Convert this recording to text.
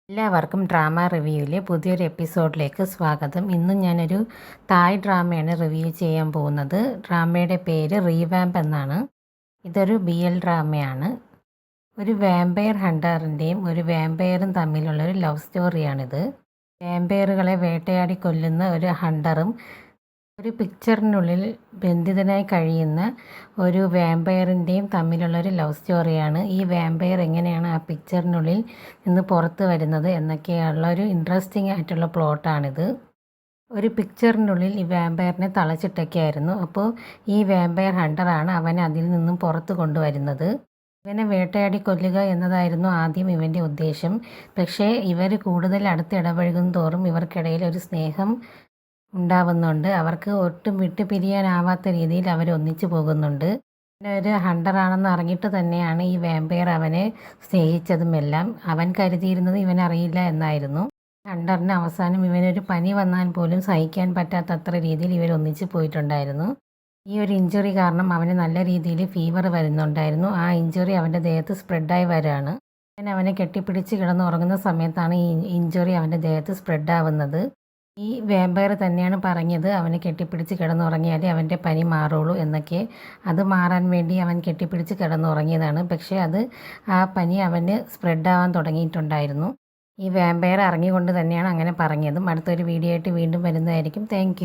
എല്ലാവർക്കും ഡ്രാമ റിവ്യൂവിലെ പുതിയൊരു എപ്പിസോഡിലേക്ക് സ്വാഗതം. ഇന്നും ഞാനൊരു തായ് ഡ്രാമയാണ് റിവ്യൂ ചെയ്യാൻ പോകുന്നത്. ഡ്രാമയുടെ പേര് റീവാമ്പ് എന്നാണ്. ഇതൊരു BL ഡ്രാമയാണ്. ഒരു വാമ്പയർ ഹണ്ടറിൻ്റെയും ഒരു വാമ്പയറും തമ്മിലുള്ളൊരു ലവ് സ്റ്റോറിയാണിത്. വാമ്പയറുകളെ വേട്ടയാടി കൊല്ലുന്ന ഒരു ഹണ്ടറും ഒരു പിക്ചറിനുള്ളിൽ ബന്ധിതനായി കഴിയുന്ന ഒരു വാമ്പയറിൻ്റെയും തമ്മിലുള്ളൊരു ലവ് സ്റ്റോറിയാണ്. ഈ വാമ്പയർ എങ്ങനെയാണ് ആ പിക്ചറിനുള്ളിൽ നിന്ന് പുറത്ത് വരുന്നത് എന്നൊക്കെയുള്ള ഒരു ഇൻട്രസ്റ്റിംഗ് ആയിട്ടുള്ള പ്ലോട്ടാണിത്. ഒരു പിക്ചറിനുള്ളിൽ ഈ വാമ്പയറിനെ തളച്ചിട്ടൊക്കെയായിരുന്നു. അപ്പോൾ ഈ വാമ്പയർ ഹണ്ടറാണ് അവനെ അതിൽ നിന്നും പുറത്ത് കൊണ്ടുവരുന്നത്. ഇവനെ വേട്ടയാടി കൊല്ലുക എന്നതായിരുന്നു ആദ്യം ഇവൻ്റെ ഉദ്ദേശം. പക്ഷേ ഇവർ കൂടുതൽ അടുത്ത് ഇടപഴകും തോറും ഇവർക്കിടയിൽ ഒരു സ്നേഹം ഉണ്ടാവുന്നുണ്ട്. അവർക്ക് ഒട്ടും വിട്ടു പിരിയാനാവാത്ത രീതിയിൽ അവർ ഒന്നിച്ചു പോകുന്നുണ്ട്. ഒരു ഹണ്ടറാണെന്ന് അറിഞ്ഞിട്ട് തന്നെയാണ് ഈ വാമ്പയർ അവനെ സ്നേഹിച്ചതുമെല്ലാം. അവൻ കരുതിയിരുന്നത് ഇവനറിയില്ല എന്നായിരുന്നു. ഹണ്ടറിന് അവസാനം ഇവനൊരു പനി വന്നാൽ പോലും സഹിക്കാൻ പറ്റാത്തത്ര രീതിയിൽ ഇവർ ഒന്നിച്ചു പോയിട്ടുണ്ടായിരുന്നു. ഈ ഒരു ഇഞ്ചുറി കാരണം അവന് നല്ല രീതിയിൽ ഫീവർ വരുന്നുണ്ടായിരുന്നു. ആ ഇഞ്ചുറി അവൻ്റെ ദേഹത്ത് സ്പ്രെഡായി വരികയാണ്. അവനെ കെട്ടിപ്പിടിച്ച് കിടന്നുറങ്ങുന്ന സമയത്താണ് ഈ ഇഞ്ചുറി അവൻ്റെ ദേഹത്ത് സ്പ്രെഡാവുന്നത്. ഈ വാമ്പയർ തന്നെയാണ് പറഞ്ഞത് അവനെ കെട്ടിപ്പിടിച്ച് കിടന്നുറങ്ങിയാലേ അവൻ്റെ പനി മാറുള്ളൂ എന്നൊക്കെ. അത് മാറാൻ വേണ്ടി അവൻ കെട്ടിപ്പിടിച്ച് കിടന്നുറങ്ങിയതാണ്. പക്ഷേ ആ പനി അവന് സ്പ്രെഡാവാൻ തുടങ്ങിയിട്ടുണ്ടായിരുന്നു. ഈ വാമ്പയർ അറിഞ്ഞുകൊണ്ട് തന്നെയാണ് അങ്ങനെ പറഞ്ഞതും. അടുത്തൊരു വീഡിയോ ആയിട്ട് വീണ്ടും വരുന്നതായിരിക്കും. താങ്ക്